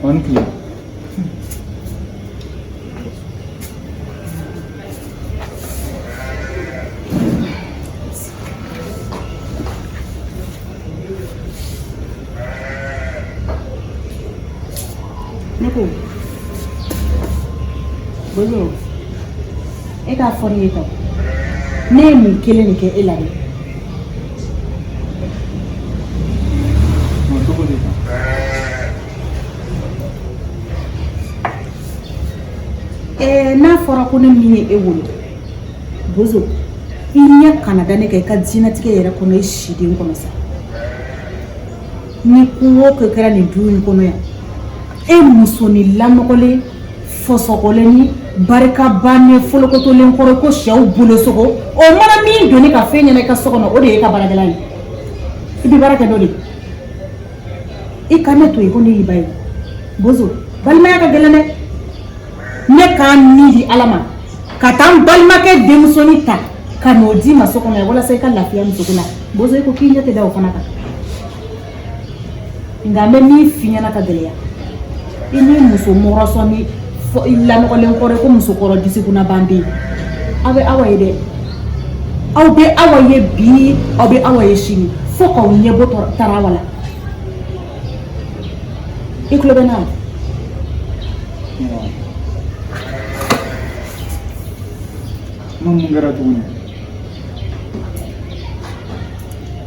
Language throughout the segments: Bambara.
On clear. Nako. Bozo. E ka fɔri ta. Ne mun kelen ni kɛ e la de. N'a fɔra ko ne min ye e wolo. Bozo. I ɲɛ kana da ne kɛ ka diɲɛnatigɛ yɛrɛ kɔnɔ e siden kɔnɔ sa. Ni kungo kɛ kɛra nin du in kɔnɔ yan. E muso ni lamɔkɔlen fɔsɔgɔlen ni barikabannen fɔlɔkɔtolen kɔrɔ ko sɛw bolo sogo o mana min doni ka fɛn ɲɛna i ka so kɔnɔ o de ye ka baarakɛla ye i bɛ baara kɛ dɔ de i ka ne to yen ko ne y'i ba ye Bozo balimaya ka gɛlɛn dɛ ne k'a ni di Ala ma ka taa n balimakɛ denmusonin ta ka n'o di ma so kɔnɔ yan walasa i ka lafiya muso ko la Bozo i ko k'i ɲɛ tɛ da o fana kan nka n bɛ min f'i ɲɛna ka gɛlɛya i ni muso mɔrɔsɔn ni lamɔkɔlen kɔrɔ ko muso kɔrɔ disi kunna banden aw bɛ Awa ye dɛ aw bɛ Awa ye bi aw bɛ Awa ye sini fo k'aw ɲɛbɔ Tarawa la i tulo bɛ n'a la mun kɛra tuguni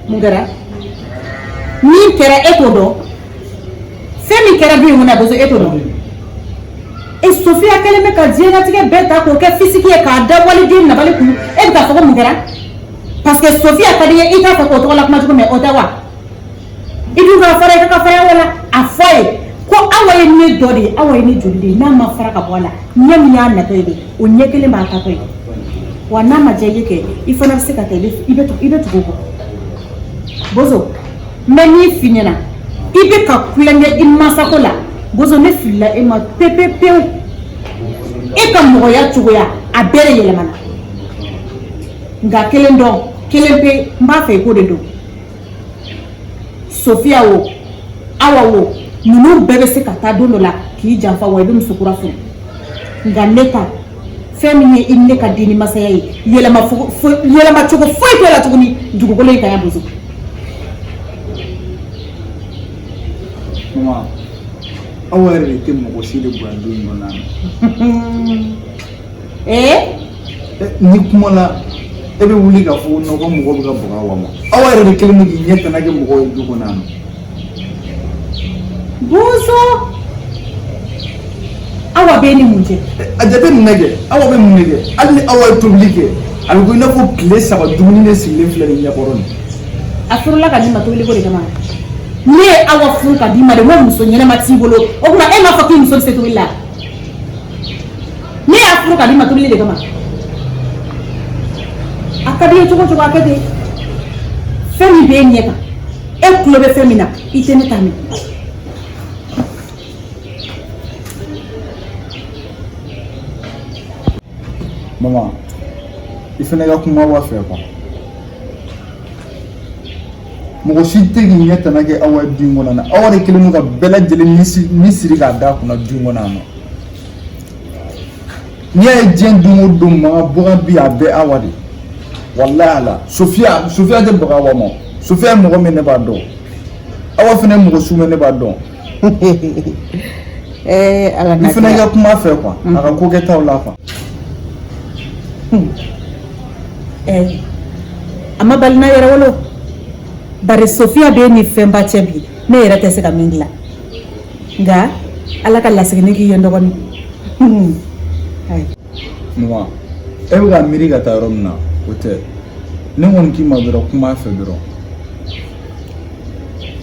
mun kɛra min kɛra e t'o dɔn fɛn min kɛra du in kɔnɔ Bozo e t'o dɔn e Sofia kelen bɛ ka diɲɛlatigɛ bɛɛ ta k'o kɛ fisiki ye k'a da waliden nabali kun e bɛ k'a fɔ ko mun kɛra parce que Sofia ka di ye i t'a fɛ k'o tɔgɔ la kuma cogo mɛn o tɛ wa i dun ka fara i ka fara wala a fɔ a ye ko Awa ye ne dɔ de ye Awa ye ne joli de ye n'a ma fara ka bɔ a la ɲɛ min y'a natɔ ye de o ɲɛ kelen b'a tatɔ ye wa n'a ma diya i ye kɛ i fana bɛ se ka taa i bɛ tugu o kɔ Bozo n bɛ min f'i ɲɛna i bɛ ka kulonkɛ i mansako la Bozo ne filila e ma pepepewu e ka mɔgɔya cogoya a bɛɛ de yɛlɛmana nka kelen dɔn kelen pe n b'a fɛ i k'o de dɔn Sofia wo Awa wo ninnu bɛɛ bɛ se ka taa don dɔ la k'i janfa wa i bɛ muso kura furu nka ne ta fɛn min ye i ne ka den ni masaya ye yɛlɛma cogo foyi t'o la tuguni dugukolo in kan ya Bozo. Mama Awa yɛrɛ de tɛ mɔgɔ si de bonya du in kɔnɔ ni kuma la e bɛ wuli ka fɔ ko mɔgɔ bɛ ka bɔgɔ Awa ma Awa yɛrɛ de kelen bɛ k'i ɲɛ tana kɛ mɔgɔ ye du kɔnɔ yan Bozo Awa bɛ ni mun cɛ a jate minɛ kɛ Awa bɛ mun de kɛ hali ni Awa ye tobili kɛ a bɛ ko i n'a fɔ tile 3 dumuni de sigilen filɛ nin ɲɛkɔrɔ nin a furula ka di ma tobili ko de kama ne ye Awa furu ka di ma de ko muso ɲɛnama t'i bolo o kuma e m'a fɔ k'i muso bɛ se tobili la ne y'a furu ka di ma tobili de kama a ka di ye cogo cogo a kɛ ten fɛn min b'e ɲɛ kan e tulo bɛ fɛn min na i tɛ ne ta mɛn Mama i fana ka kuma Awa fɛ quoi mɔgɔ si tɛ k'i ɲɛ tana kɛ Awa ye du in kɔnɔ na Awa de kelen don ka bɛɛ lajɛlen ni siri k'a da kunna du in kɔnɔ yan nɔ n'i y'a ye diɲɛ don o don mankan bɔkan bi a bɛɛ Awa de walahi ala Sofia tɛ baga Awa ma Sofia ye mɔgɔ min ne b'a dɔn Awa fana ye mɔgɔ su min ne b'a dɔn i fana ka kuma fɛ quoi a ka ko kɛtaw la quoi a ma bali n'a yɛrɛ wolo bari Sofia bɛ ni fɛnba cɛ bi ne yɛrɛ tɛ se ka min dilan nka Ala ka lasiginin k'i ye dɔgɔnin Mama e bɛ ka miiri ka taa yɔrɔ min na o tɛ ne kɔni k'i ma dɔrɔn kuma fɛ dɔrɔn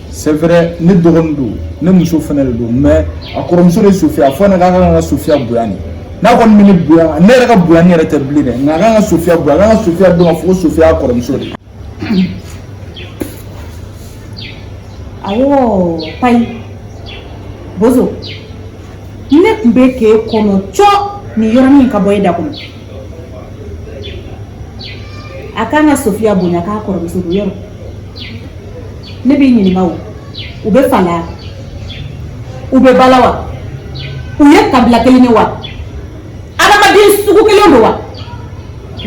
c'est vrai ne dɔgɔnin don ne muso fana de don mais a kɔrɔmuso de ye Sofia fo ne k'a kan ka Sofia bonya ni n'a kɔni bɛ ne bonya ne yɛrɛ ka bonya ni yɛrɛ tɛ bilen dɛ nka a kan ka Sofia bonya a kan ka Sofia dɔn ka fɔ ko Sofia y'a kɔrɔmuso de awɔ Payi Bozo ne tun bɛ k'e kɔnɔ cɔ nin yɔrɔnin ka bɔ e da kɔnɔ a kan ka Sofia bonya k'a kɔrɔmuso don yɔrɔ ne b'i ɲininka o bɛ fala u bɛ bala wa u ye kabila kelen ye wa adamaden sugu kelen don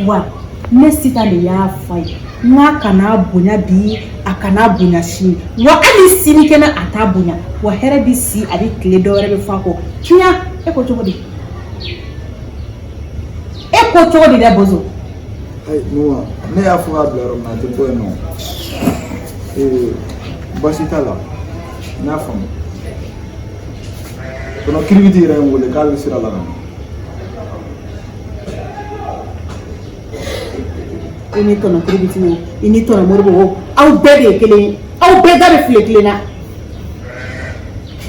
wa ne Sitan de y'a fɔ ye n'a kana bonya bi a kana bonya sini wa hali sini kɛnɛ a t'a bonya wa hɛrɛ bi si a bɛ tile dɔ wɛrɛ bɛ fɔ a kɔ tiɲɛ e ko cogo di dɛ Bozo ne y'a fɔ k'a bila yɔrɔ min na a tɛ bɔ yen nɔ basi t'a la n y'a faamu tɔnɔ kiribiti yɛrɛ ye n wele k'a bɛ sira la ka na i ni tɔnɔ kiribiti wo i ni tɔnɔ Moribo wo aw bɛɛ de ye kelen ye aw bɛɛ da bɛ file kelen na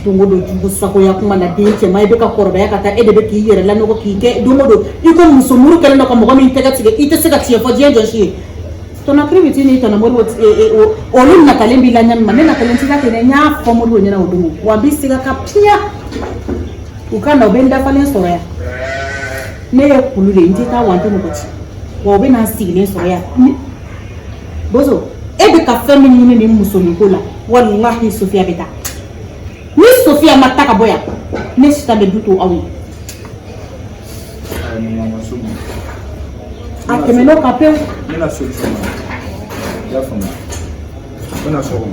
don o don jugu sagoya kuma na den cɛman i bɛ ka kɔrɔbaya ka taa e de bɛ k'i yɛrɛ lanɔgɔ k'i kɛ don o don i ko muso muru kɛlen dɔ ka mɔgɔ min tɛgɛ tigɛ i tɛ se ka tiɲɛ fɔ diɲɛ jɔsi ye tɔnɔ kiribiti ni tɔnɔ Moribo olu natalen b'i la ɲami ma ne natalen t'i la ten dɛ n y'a fɔ Moribo ɲɛna o don wa n bɛ se ka piya u ka na u bɛ n dafalen sɔrɔ yan ne ye kulu de n tɛ taa wa n tɛ mɔgɔ ci wa u bɛ na n sigilen sɔrɔ yan Bozo e bɛ ka fɛn min ɲini nin musonin ko la walahi Sofiya bɛ taa ni Sofiya ma taa ka bɔ yan ne Sitan bɛ du to aw ye a tɛmɛn'o kan pewu n bɛna solution ma i y'a faamuya n bɛna so kɔnɔ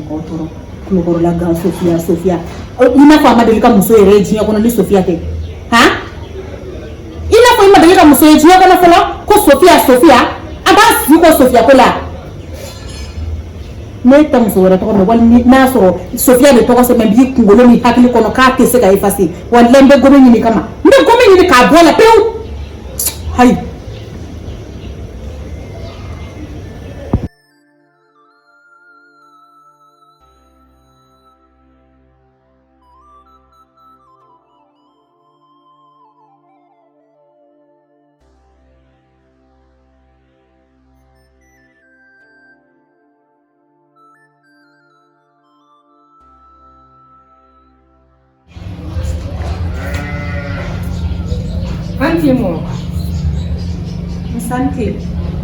k'aw tɔɔrɔ kulukɔrɔla gan Sofiya i n'a fɔ a ma deli ka muso yɛrɛ ye diɲɛ kɔnɔ ni Sofiya tɛ i n'a fɔ i ma deli ka muso ye diɲɛ kɔnɔ fɔlɔ ko Sofiya a b'a sigi ko Sofiya ko la ne tɛ muso wɛrɛ tɔgɔ mɛn wali n'a y'a sɔrɔ Sofiya de tɔgɔ sɛbɛn b'i kunkolo ni hakili kɔnɔ k'a tɛ se ka effacer walahi n bɛ gome ɲini kama n bɛ gome ɲini k'a bɔ a la pewu hayi Anti mo. Santi,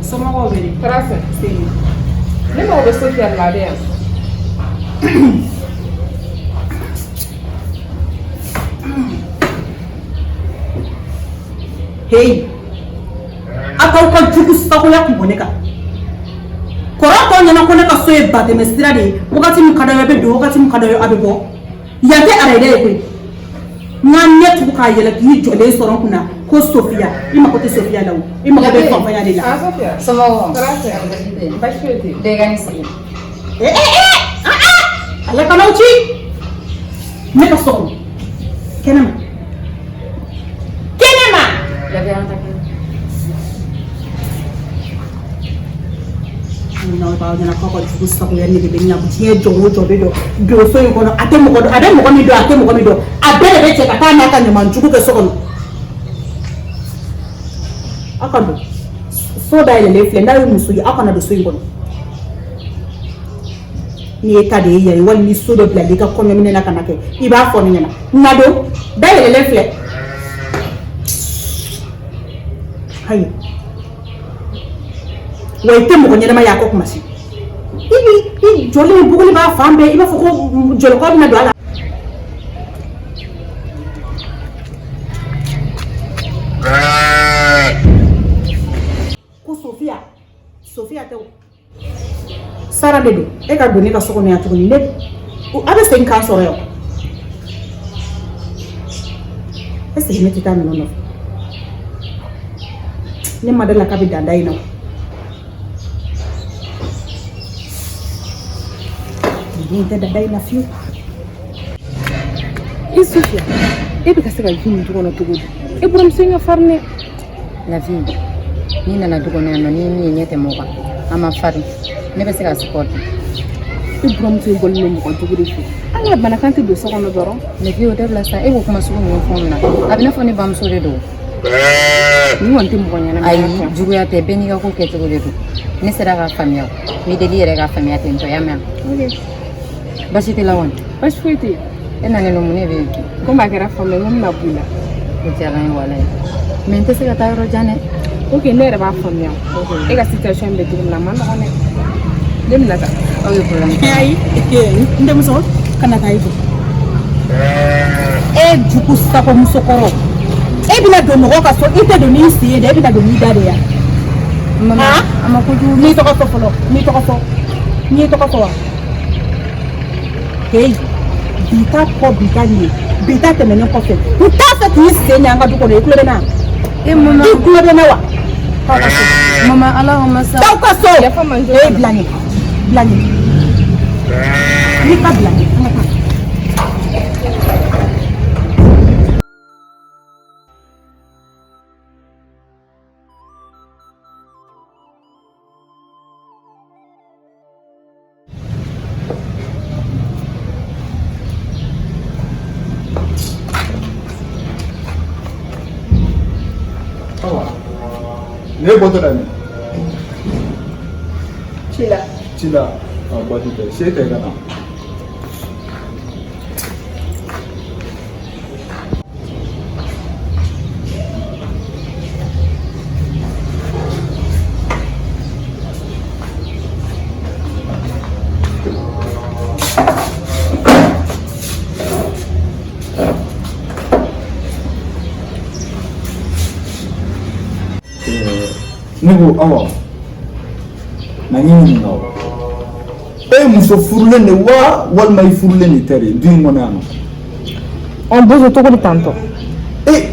somɔgɔw bɛ di? Tarafɛ. Ne mago bɛ Sofiya la de yan. Hey, a k'aw ka jugu sagoya kun bɔ ne kan. Kɔrɔ tɔw ɲɛna ko ne ka so ye batɛmɛ sira de ye wagati min ka d'a ye a bɛ don wagati min ka d'a ye a bɛ bɔ yan tɛ arayida ye koyi. N ka ɲɛ tugu k'a yɛlɛ k'i jɔlen sɔrɔ n kunna ko Sofiya i mago tɛ Sofiya la o i mago bɛ fanfanya de la. Sofiya. Somɔgɔw. Tarafɛ. Baasi foyi tɛ yen. Bɛɛ ka ni sigi. Ala kanaw ci ne ka so kɔnɔ kɛnɛma. Labɛn an ka kɛ. N'aw b'aw ɲɛna k'aw ka jugu sagoya ne de bɛ ɲa diɲɛ jɔ o jɔ bɛ don so in kɔnɔ a tɛ mɔgɔ dɔn a bɛ mɔgɔ min dɔn a tɛ mɔgɔ min dɔn a bɛɛ de bɛ cɛ ka taa n'a ka ɲaman jugu kɛ so kɔnɔ. Aw ka don so dayɛlɛlen filɛ n'a ye muso ye aw kana don so in kɔnɔ n'i ye ta de ye yɛrɛ wali ni so dɔ bilali i ka kɔɲɔminɛ na ka na kɛ i b'a fɔ ne ɲɛna na don dayɛlɛlen filɛ ayi wa i tɛ mɔgɔ ɲɛnama ye a ko kuma si i jɔlen buguli b'a fan bɛɛ i b'a fɔ ko jɔlɔkɔ bɛna don a la. ko Sofiya tɛ o Sara de don e ka don ne ka so kɔnɔ yan tuguni ne a bɛ segin k'an sɔrɔ yan est-ce que ne tɛ taa ninnu nɔfɛ ne ma dala k'a bɛ dan da in na den tɛ dan da in na fiyewu. I Sofiya e bɛ ka se ka ji nin du kɔnɔ cogo di e buramuso in ka farin dɛ. Lafi n'i nana du kɔnɔ yan nɔ ni min ye ɲɛ tɛmɛ o kan an ma farin ne bɛ se ka support. I buramuso in bɔlen don mɔgɔ jugu de fɛ an ka bana kan tɛ don so kɔnɔ dɔrɔn. Lafi o dabila sa e ko kuma sugu ninnu fɔ n na a bɛ n'a fɔ ne bamuso de don. Ni kɔni tɛ mɔgɔ ɲɛnama ayi juguya tɛ bɛɛ n'i ka ko kɛcogo de don ne sera k'a faamuya o n bɛ deli yɛrɛ k'a faamuya ten tɔ y'a mɛn. Baasi tɛ la kɔni. Baasi foyi tɛ yen. E nanen don mun ne bɛ yen komi a kɛra faamuya n ko n bɛna bɔ i la. o diyara n ye walayi mais n tɛ se ka taa yɔrɔ jan dɛ. Ok, ne yɛrɛ b'a faamuya. E ka situation bɛ cogo min na a ma nɔgɔn dɛ. Ne bɛna taa. Aw ye problème. ayi n denmuso kana taa i fɛ e jugu sago musokɔrɔ e bɛna don mɔgɔ ka so i tɛ don n'i sen ye dɛ e bɛna don n'i da de ya Mama, a ma kojugu. n'i tɔgɔ fɔ fɔlɔ n'i tɔgɔ fɔ n'i ye tɔgɔ fɔ wa heyi bi ta kɔ bi ta nin ye bi ta tɛmɛnen kɔfɛ n t'a fɛ k'i sen ɲɛ an ka du kɔnɔ i tulo bɛ na i tulo bɛ na wa taw ka so Mama, ala ma sa. taw ka so Yafa man jɔ. bila ɲɛ n'i ka bila ɲɛ an ka taa. Ne bɔtɔ la ni ci la baasi tɛ se tɛ ka na ne ko awa na n y'i ɲininka o e ye muso furulen de wa walima i furulen de tɛ de du in kɔnɔ yan nɔ On bozo cogo di tantɔ.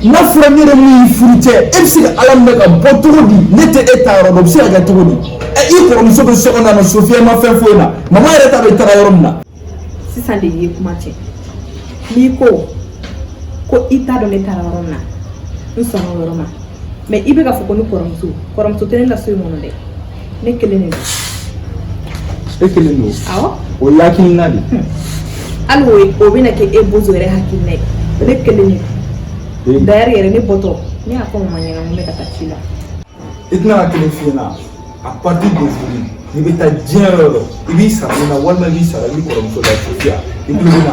n'a fɔra ne yɛrɛ min y'i furu cɛ e bɛ se ka ala minɛ ka bɔ cogo di ne tɛ e ta yɔrɔ dɔn o bɛ se ka kɛ cogo di i kɔrɔmuso bɛ so kɔnɔ yan nɔ Sofiya ma fɛn foyi la mama yɛrɛ t'a dɔn i taara yɔrɔ min na sisan de ye kuma cɛ n'i ko i t'a dɔn ne taara yɔrɔ min na n sɔnna o yɔrɔ ma mais i bɛ ka fɔ ko ne kɔrɔmuso tɛ ne la so in kɔnɔ dɛ ne kelen de don e kelen don awɔ o ye hakilina de hali o bɛna kɛ e bozo yɛrɛ hakilina ye ne kelen de don d'ailleurs yɛrɛ ne bɔtɔ ne y'a fɔ mama ɲɛna n ko ne ka taa ci la i tɛna ka kelen f'i ɲɛna a partir d'aujourd'hui n'i bɛ taa diɲɛ yɔrɔ yɔrɔ i b'i sara ne na walima i b'i sara i kɔrɔmuso la Sofiya i tulo bɛ na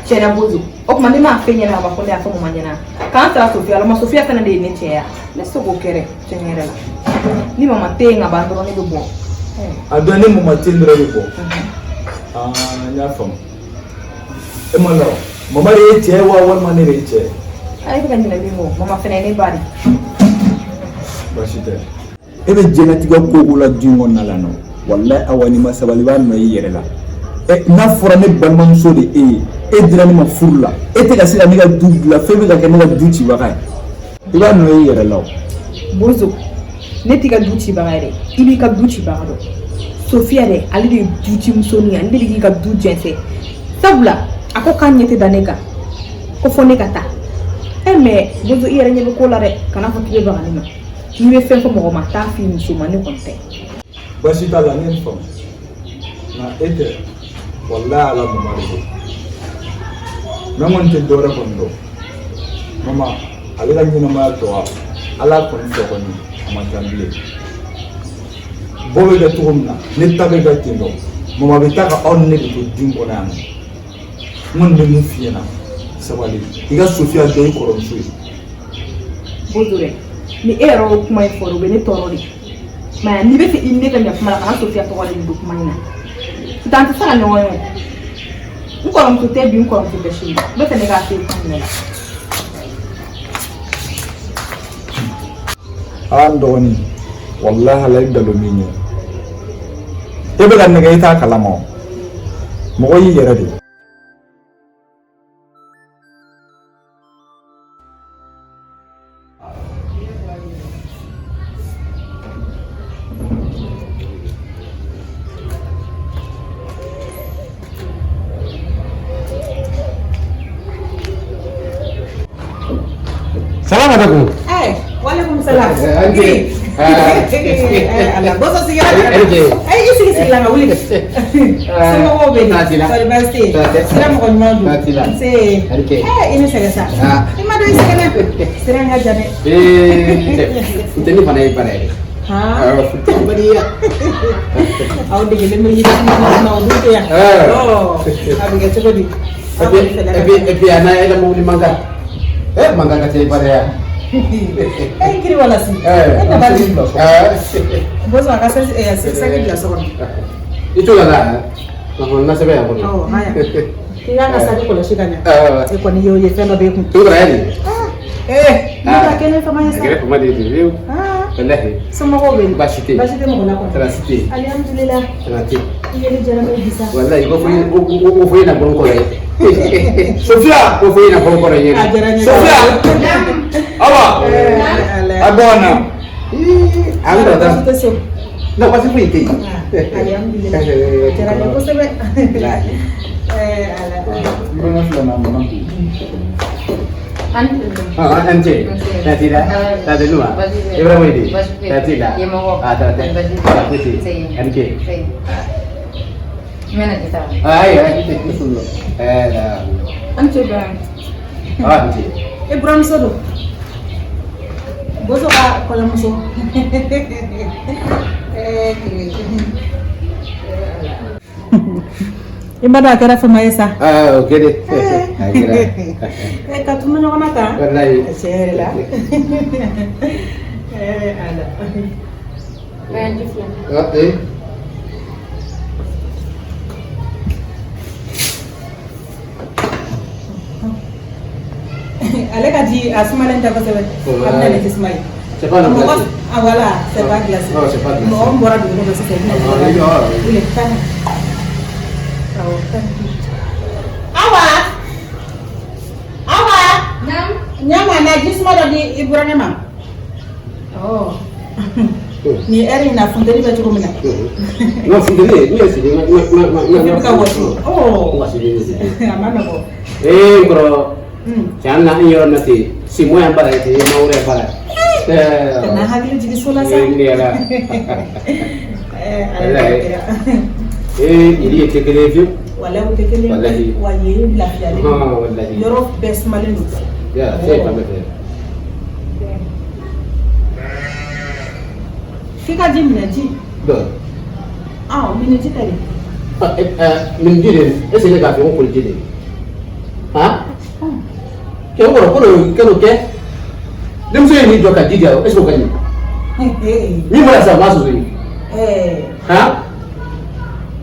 cɛna bozo o tuma ne m'a fɛ ɲɛna a b'a fɔ ne y'a fɔ mama ɲɛna k'an sara Sofiya la ma Sofiya fana de ye ne cɛ ya ne tɛ se k'o kɛ dɛ tiɲɛ yɛrɛ la ni mama tɛ yen ka ban dɔrɔn ne bɛ bɔ a dɔn ne mama tɛ dɔrɔn bɛ bɔ n y'a faamu e ma lɔrɔ mama de ye cɛ wa walima ne de ye cɛ a bɛ ka ɲinɛ min kɔ mama fana ye ne ba de baasi tɛ e bɛ diɲɛlatigɛ ko o ko la du in kɔnɔna la nɔ walayi awa n'i ma sabali i b'a nɔ i yɛrɛ la n'a fɔra ne balimamuso de e ye e dira ne ma furu la e tɛ ka se ka ne ka du dilan fɛn bɛ ka kɛ ne ka du cibaga ye i b'a nɔ i yɛrɛ la o bozo ne t'i ka du cibaga ye dɛ i b'i ka du cibaga dɔn Sofiya dɛ ale de ye du cimusonin ye ale de k'i ka du jɛnsɛn sabula a ko k'a ɲɛ tɛ da ne kan ko fɔ ne ka taa mais bozo i yɛrɛ ɲɛ bɛ ko la dɛ kana fɔ k'i bɛ baga ne ma n'i bɛ fɛn fɔ mɔgɔ ma taa f'i muso ma ne kɔni tɛ baasi t'a la ne ye faamu nka e tɛ walayi ala mama de don mɛ n kɔni tɛ dɔwɛrɛ kɔni dɔn mama ale ka ɲɛnamaya tɔ ala kɔni fɛ kɔni a ma ca bilen bɔ bɛ kɛ cogo min na ne ta bɛ kɛ ten dɔn mama bɛ taa ka aw ni ne de to du kɔnɔ yan nɔ n kɔni bɛ mun f'i ɲɛna sabali i ka Sofiya dɔn i kɔrɔmuso ye bozo dɛ ni e yɛrɛ y'o kuma in fɔ o bɛ ne tɔɔrɔ de mais n'i bɛ fɛ i ne ka ɲɛ kuma la kana Sofiya tɔgɔ de don kuma in na sisan an tɛ se ka ɲɔgɔn ye o n kɔrɔmuso tɛ bi n kɔrɔmuso tɛ sini n bɛ fɛ ne k'a fɛ kuma minɛ la n dɔgɔnin walahi ala i dalo min ye e bɛ ka nɛgɛ i t'a kalama o mɔgɔ y'i yɛrɛ de Salam alaikum. Waalaikumsalam. Ala boso sigira. Isi la wuli. Sama wo be. Sorry basti. Sira mo kon ndu. Se. Ini sa. Ima do isi kana. Sira nga jane. Uteni panai panai. Futeni bariya. Aw digele mo yiti na ndu ya. Abi ga choko di. Ebi ana ila mo ni manga. Manga ka tei pare ya. kiri wala si na ba ni bozo akase sake bila sokon itu la na sebe ya ko oh haya kiyanga sake ko shikanya ko ni yo ye fendo be ku tu rani nda kene fama yesa kene fama de viu wallahi sama ko be bashite mo na ko transite alhamdulillah transite yele jara me bisa wallahi ko foi na bon ko Sofia ko foi na bon ko re Sofia awa abona anda da na pasti foi ke alhamdulillah jara me ko sebe ala Mana sudah nama Ante, tidak dua. Berapa ini? Tidak. Ada. Ante. Mana kita? Iya, itu dulu. Ante bang. Ante. Ibrahim Sodo. Bozo ka kola muso. Imbada kara fama yesa. Oke deh. Katuma nyona ka. Wallahi. Cerela. Ala. Main jufla. Ale ka di asumalen ta basebe. Amna ne tismai. C'est pas la glace. Ah voilà, c'est pas glacé. Non, c'est pas glacé. Non, on boira du vin, c'est ça. Il est fan. Awa. Nam. Nyama na jisma di Ibrahim. Oh. Ni eri na fundeli ba tuko mina. No fundeli, ni esi na ka wasi. Oh. Wasi. Amana ko. Bro. Jangan iyo nanti si mo yang bara itu mau re bara. Na hakili jigi sola sa. Ini ala. Ini tekele view. Wala tekele waye la fiale. Wallahi. Yoro best malenu. Ya, saya pamit. Fika ji minaji. Do. Minaji tadi. Min jide, ese le ka fi ko jide. Ha? Kau kalau ke, dem saya ni juga jadi dia, esok kan? Ni merasa masuk ni. Ha?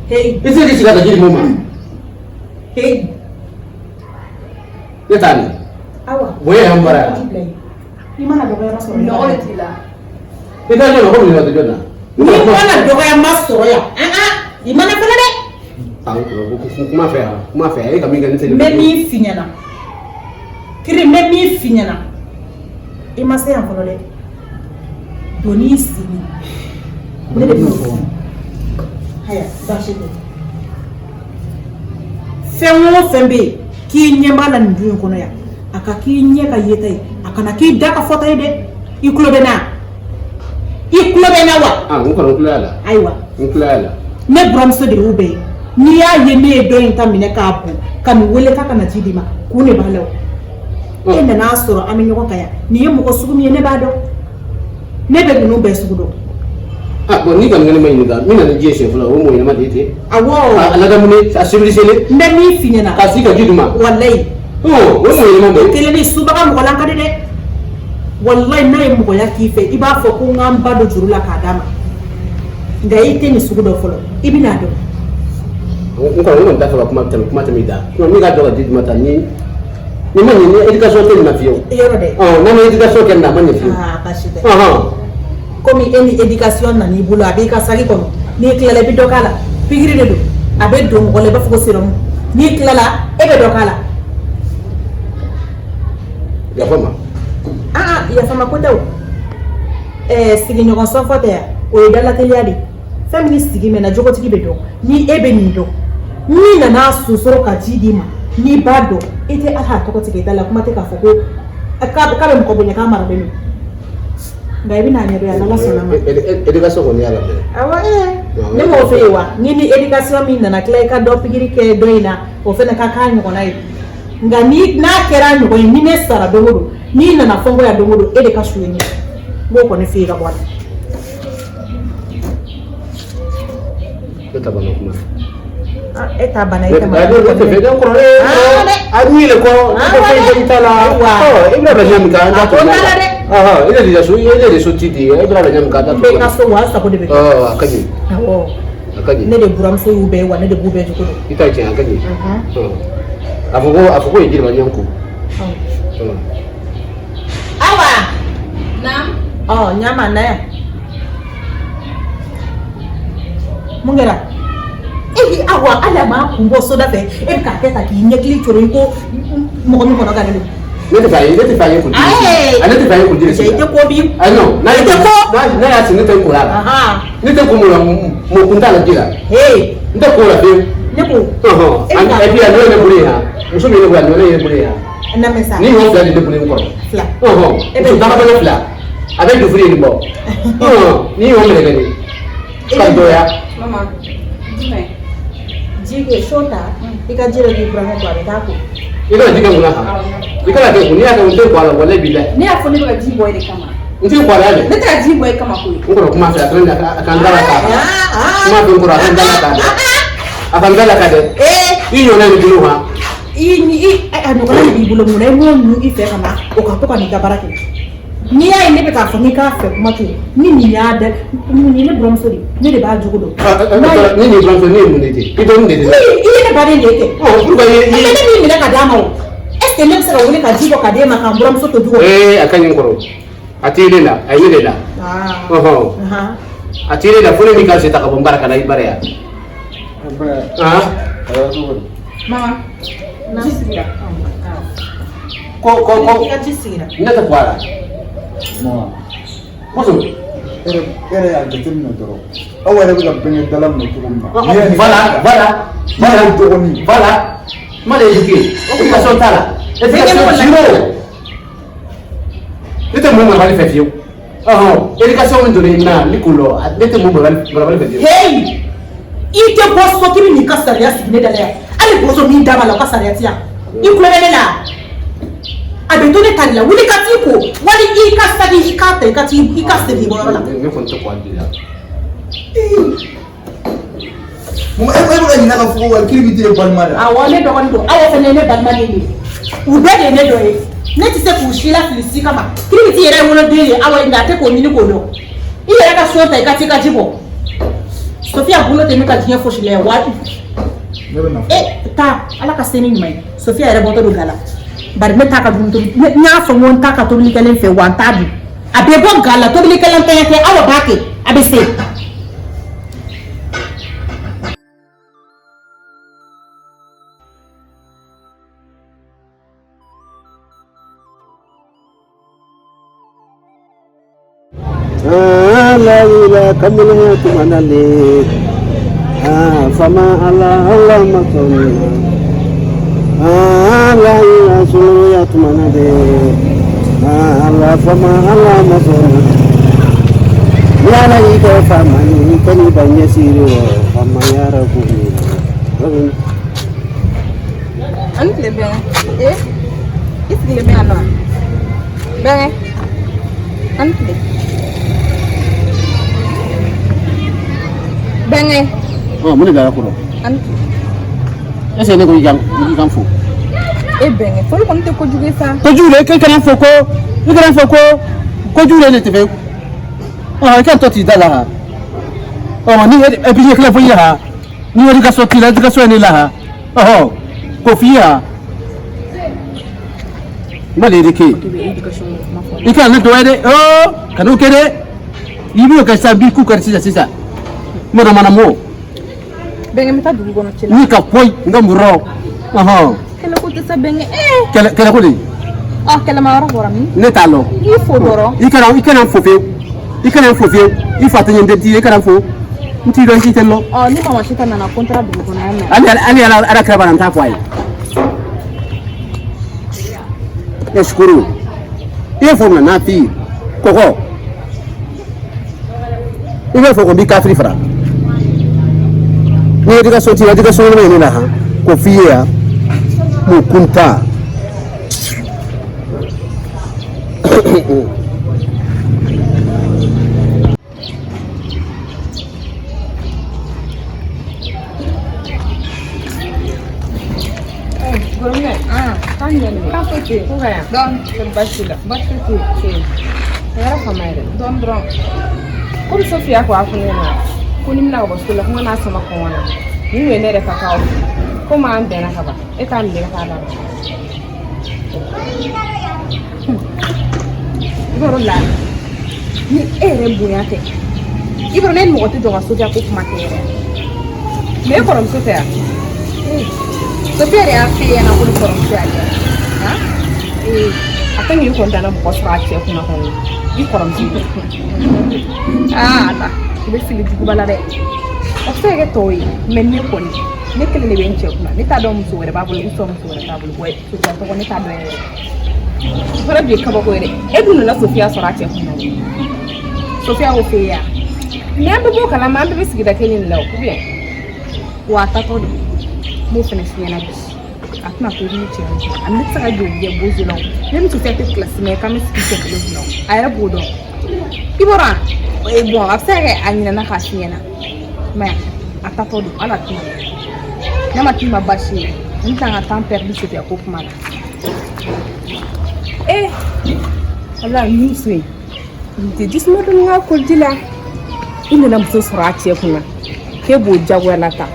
Hey. Ese dia sudah jadi mama. Hey. Dia tanya. Awa. Boleh hambara. Di mana doa yang masuk? Nol tila. Kita jangan kau ni waktu jana. Di mana doa yang masuk ya? Di mana pula deh? Tahu kuma fɛ kami kan se. Mɛ min fi ɲɛna. Kiri mɛ min fi ɲɛna. I ma se yan fɔlɔ dɛ. Doni sigi. Ne de b'o fɔ. Haya, baasi tɛ. Fɛn o fɛn bɛ yen k'i ɲɛ b'a la nin du in kɔnɔ yan, a ka k'i ɲɛ ka yeta ye, a kana k'i da ka fɔta ye dɛ. I tulo bɛ na. I tulo bɛ na wa? N kɔni tulo y'a la. Ayiwa. N tulo y'a la. Ne buramuso de y'u bɛɛ ye. N'i y'a ye ne ye dɔ in ta minɛ k'a bon ka nin wele k'a kana ji di ma kun de b'a la o. E nana sɔrɔ an bɛ ɲɔgɔn kan yan nin ye mɔgɔ sugu min ye ne b'a dɔn ne bɛ ninnu bɛɛ sugu dɔn. Bon ni kɔni kɛlen ma ɲininka min nana ji ye siɲɛ fɔlɔ o mɔgɔ ɲɛnama de ye ten. Awɔ. A ladamu a civilisé. N bɛ min f'i ɲɛna. K'a sigi ka ji d'u ma. Walayi. O mɔgɔ ɲɛnama de ye. Kelen ni subaga mɔgɔ la ka di dɛ. Walayi n'a ye mɔgɔya k'i fɛ i b'a fɔ ko n k'an ba don juru la k'a d'a ma nka i tɛ nin sugu dɔ fɔlɔ i bɛ n'a dɔn. N kɔni t'a fɛ ka kuma tɛmɛ da. Min ka dɔn ka di ma ta ni ma ɲɛ ni éducation tɛ nin na fiyewu. Yɔrɔ dɛ. N'a ma éducation kɛ nin na a ma ɲɛ fiyewu. Baasi tɛ. Komi e ni éducation nana i bolo a b'i ka saki kɔnɔ n'i tilala i bɛ dɔ k'a la pikiri de don a bɛ don mɔgɔ la i b'a fɔ ko sérum n'i tilala e bɛ dɔ k'a la. Yafa ma. Yafama ko tɛ o. Sigiɲɔgɔn sɔfɔ tɛ yan o ye dalateliya de fɛn min sigi mɛna jogotigi bɛ dɔn ni e bɛ nin dɔn n'i nana susoro ka ji d'i ma n'i b'a dɔn e tɛ ala tɔgɔ tigɛ i da la kuma tɛ k'a fɔ ko k'a bɛ mɔgɔ bonya k'a mara bɛ min nka i bɛ n'a ɲɛdɔn yan n'ala sɔnna ma. Éducation kɔni y'a la dɛ. Awɔ ne m'o fɛ yen wa ni éducation min nana tila i ka dɔ pikiri kɛ dɔ in na o fana ka k'a ɲɔgɔnna ye nka n'a kɛra ɲɔgɔn ye ni ne sara don o don n'i nana fɔ n ko yan don o don e de ka su ye ɲɛ n b'o kɔni fɛ yen ka bɔ a la. E ta bana kuma. E ta bana e ta ma. A ni le ko ko fe ta la. I bɛ bɛn min kan. Ah, il est des sorties de il est là gada. Bɛɛ ka so wa sago de bɛ kɛ. Akaji. Awɔ. Akaji. Ne de buramuso y'u bɛɛ wa ne de b'u bɛɛ jogo dɔn. Ita tiɲɛ akaji. A fɔ ko jiri ma ɲɛnku. Awa. Na. Ɲama na yan. Mun kɛra? Awa ala ma kun bɔ soda fɛ e bɛ k'a kɛ ta k'i ɲɛkili coro i ko mɔgɔ min kɔnɔ ka ne don. Ne tɛ fa ye kun jiri. Ne tɛ fa ye kun jiri. Cɛ i tɛ ko bi. Non, n'a y'a ci ne tɛ ko la. Ne tɛ ko la mɔ kun t'a la ji la. N tɛ ko la pewu. Ne ko. Et puis a n'o ye ne bolo ye ha. Muso min ye ne bolo n'o ye ne bolo ye ha. Na sa. Ni y'o fila de ne bolo in kɔrɔ. Fila. Muso damadɔ fila. A bɛ dufuri nin bɔ. Ni y'o minɛ kɛ nin. Ka dɔya. Mama. Jumɛn? Ji kɛ so ta. I ka ji dɔ k'i burankɛ to a bɛ taa ko. I kana jikɛ mun na ha. I kana kɛ kun n'i y'a kɛ n tɛ ko a la wale b'i la. Ne y'a fɔ ne bɛ ka ji bɔ e de kama. N tɛ ko a la dɛ. Ne tɛ ka ji bɔ e kama koyi. N kɔrɔ kuma fɛ a kan da la k'a kan. Kuma bɛ n kɔrɔ a kan da la k'a dɛ. A kan da la k'a dɛ. I ɲɔgɔnna nin bolo ha. A ɲɔgɔnna de b'i bolo mun na i m'o ɲu i fɛ ka na o ka to ka nin ka baara kɛ. N'i y'a ye ne bɛ k'a fɔ n'i k'a fɛ kuma to ni nin y'a dɛ nin ye ne buramuso de ne de b'a jogo dɔn. Ni nin buramuso ne ye mun de kɛ? I dɔgɔnin de tɛ. I ye ne baden de ye kɛ. Pourquoi ne b'i minɛ ka d'a ma o. Est-ce que ne bɛ se ka wele ka ji bɔ ka d'e ma k'an buramuso to jogo. A ka ɲi n kɔrɔ. A tɛ ne la a ye ne la. A tɛ ne la fo ne min ka se ta ka bɔ n bara ka na i bara yan. Mama. Ji sigira. I ka ji sigira. Ne tɛ bɔ a la. Muso. Yɛrɛ y'a jateminɛ dɔrɔn aw yɛrɛ bɛ ka bɛnkɛ dala minɛ cogo min na. Voilà. Kuma de ye kɛ. Éducation t'a la. Éducation zéro. Ne tɛ mun marabali fɛ fiyewu. Éducation min donna i na ni ko lɔ ne tɛ mun marabali fɛ fiyewu. I tɛ bɔ so k'i bɛ n'i ka sariya sigi ne da la yan hali bozo min d'a ma la o ka sariya ti yan i kulonkɛ ne la a bɛ to ne ta de la wuli ka t'i ko wali i ka sagi i k'a ta i ka segin i bɔ yɔrɔ la. Ne kɔni tɛ kɔn a la. E bɛ ka ɲininka ka fɔ ko wali kiri bɛ t'e balima de. Awɔ ne dɔgɔnin don aw fana ye ne balima de ye u bɛɛ de ye ne dɔ ye ne tɛ se k'u si la fili si kama kiri bɛ t'i yɛrɛ woloden ye aw ye nka a tɛ k'o ɲini k'o dɔn i yɛrɛ ka so ta i ka t'i ka ji bɔ Sofia bolo tɛ ne ka diɲɛ fosi la yan waati. Taa ala ka se ni ɲuman ye Sofia yɛrɛ bɔtɔ don ga la bari ne t'a ka dumuni tobi n y'a fɔ n ko n t'a ka tobilikɛlen fɛ wa n t'a dun a bɛ bɔ ga la tobilikɛlen tɛ kɛ aw b'a kɛ a bɛ se. La ila kamilnya tumanale fama Allah makonina la ila suya tumanale Allah fama Allah makonina ya la ika fama ni kani banya siro fama ya rabuni Ani tile bɛn i sigilen bɛ yan nɔ bɛnkɛ ani tile bɛnkɛ mun de b'a kɔrɔ ani est-ce que ne ko i kan fo e bɛnkɛ fɔli kɔni tɛ kojugu ye sa kojugu le i kana fɔ ko kojugu le ne tɛ fɛ i kan tɔ t'i da la ha ni et puis i ye tila fɔ i ye ha ni éducation t'i la éducation ye ne la ha ko f'i ye ha n b'ale de kɛ i kana ne dɔgɔya dɛ ka n'o kɛ dɛ i b'o kɛ sisan n b'i ku kari sisan mana mo bɛnkɛ n bɛ taa dugu kɔnɔ ci la ni ka poyi n ka murɔ kɛlɛ ko tɛ sa bɛnkɛ kɛlɛ ko de kɛlɛma yɔrɔ bɔra min ne t'a lɔ i fo dɔrɔn i kana n fo fiyewu i fa tɛ ɲɛ n tɛ di i kana n fo n t'i dɔn n t'i tɛ lɔ ni mama si ta nana ko n taara dugu kɔnɔ yan mɛ hali ala kira bana n t'a fɔ a ye esukuru i ye fɔ mun na n'a f'i ye kɔgɔ i b'a fɔ ko n b'i kafiri fara ni éducation t'i la éducation ɲuman ye ne la han ko f'i ye yan mun kun ta Kan foyi tɛ yen. Ko ka yan. Donc, basi la. Basi tɛ yen. yɛrɛ fama yɛrɛ dɔrɔn komi Sofiya ko a fɔ ne ɲɛna ko ni mina ka bɔ sugu la ko n kana sama kɔngɔ na ni ye ne yɛrɛ ka k'aw komi an bɛnna ka ban e k'a minɛ k'a d'a ma i b'a dɔn la ni e yɛrɛ bonya tɛ i b'a dɔn ne mɔgɔ tɛ jɔ ka Sofiya ko kuma kɛ yɛrɛ mais e kɔrɔmuso tɛ yan Sofiya de y'a f'e ɲɛna ko ni kɔrɔmuso y'a kɛ a kan k'i kɔntanna mɔgɔ sɔrɔ a cɛ kunna kɔni i kɔrɔmuso Ala i bɛ fili juguba la dɛ o tɛ se ka kɛ tɔw ye mais ne kɔni ne kelen de bɛ n cɛ kunna ne t'a dɔn muso wɛrɛ b'a bolo i sɔn muso wɛrɛ t'a bolo Sofiya tɔgɔ ne t'a dɔn yɛrɛ o fana bi ye kabako ye dɛ e dun nana Sofiya sɔrɔ a cɛ kunna Sofiya y'o f'e ye mais an bɛ bɔ kalama an bɛɛ bɛ sigida kelen de la ou bien wa a tatɔ de m'o fana f'i ɲɛna bi a tɛna to ni cɛ a ne tɛ se ka joli kɛ bozo la ne ni Sofiya tɛ kilasi mɛ k'an bɛ sigi cɛ kelen kunna a yɛrɛ b'o dɔn i bɔra bon a bɛ se ka kɛ a ɲinɛna k'a f'i ɲɛna mais a tatɔ don ala tɛna ne ma k'i ma baasi ye n kan ka temps perdu Sofiya ko kuma la ala ni muso ye n tɛ jisuma dɔn n ka koliji la i nana muso sɔrɔ a cɛ kunna k'e b'o jagoya la ta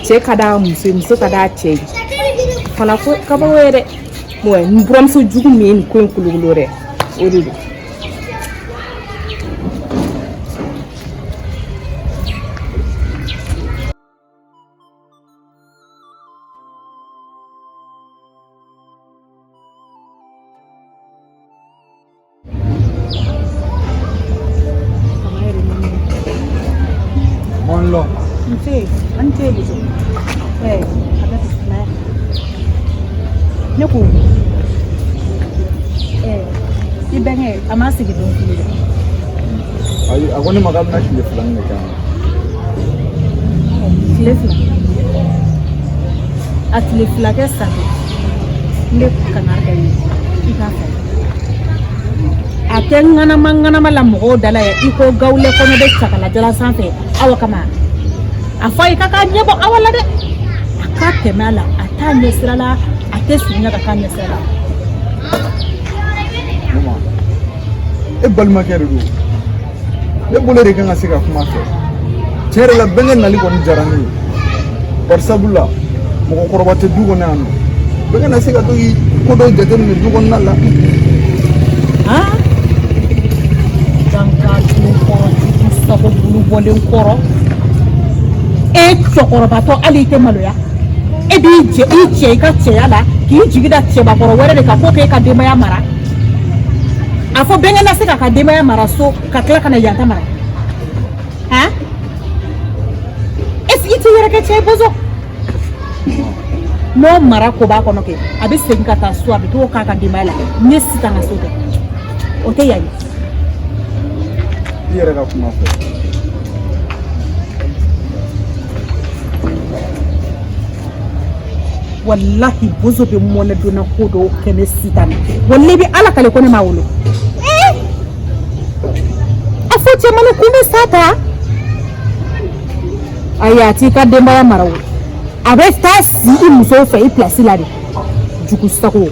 cɛ ka d'a muso ye muso ka d'a cɛ ye fana ko kabako ye dɛ wa n buramuso jugu min ye nin ko in kolokolo dɛ o de don Bonlo. Ante buzo. Ne ko i bɛnkɛ a ma sigi don kile Ayi a ko ne ma k'a bɛna tile 2 de kɛ tile 2 a tile 2 kɛ sa ne kankari da ye i k'a fɛ a kɛ ŋanama la mɔgɔw dala ye i ko gawulɛ kɔnɔ bɛ cakala jala sanfɛ awa kama a fɔ i ka k'a ɲɛbɔ awa la dɛ a k'a tɛmɛ a la a t'a ɲɛ sira la a tɛ surunya ka k'a ɲɛ sira la Mama e balimakɛ de don ne bolo de kan ka se ka kuma fɛ tiɲɛ yɛrɛ la bɛnkɛ nali kɔni diyara ne ye bari sabula mɔgɔkɔrɔba tɛ du kɔnɔ yan nɔ bɛnkɛ na se ka to k'i ko dɔw jateminɛ du kɔnɔna la danka tulu kɔrɔ sago bulu bɔlen kɔrɔ e cɛkɔrɔbatɔ hali i tɛ maloya e b'i cɛ i ka cɛya la k'i jigi da cɛbakɔrɔ wɛrɛ de kan ko k'e ka denbaya mara a fɔ bɛnkɛ na se k'a ka denbaya mara so ka tila ka na yan ta mara est-ce que i t'i yɛrɛ kɛ cɛ ye bozo n'o mara ko b'a kɔnɔ kɛ a bɛ segin ka taa so a bɛ t'o k'a ka denbaya la ne si kan ka so tɛ o tɛ yan ye i yɛrɛ ka kuma fɛ wallahi bozo bɛ mɔnɛ donna ko dɔw kɛ ne si tan wallahi bɛ ala kale ko ne ma wolo a fɔ cɛmannin kun bɛ sa ta ayi a t'i ka denbaya mara o a bɛ taa si i musow fɛ i pilasi la de jugu sago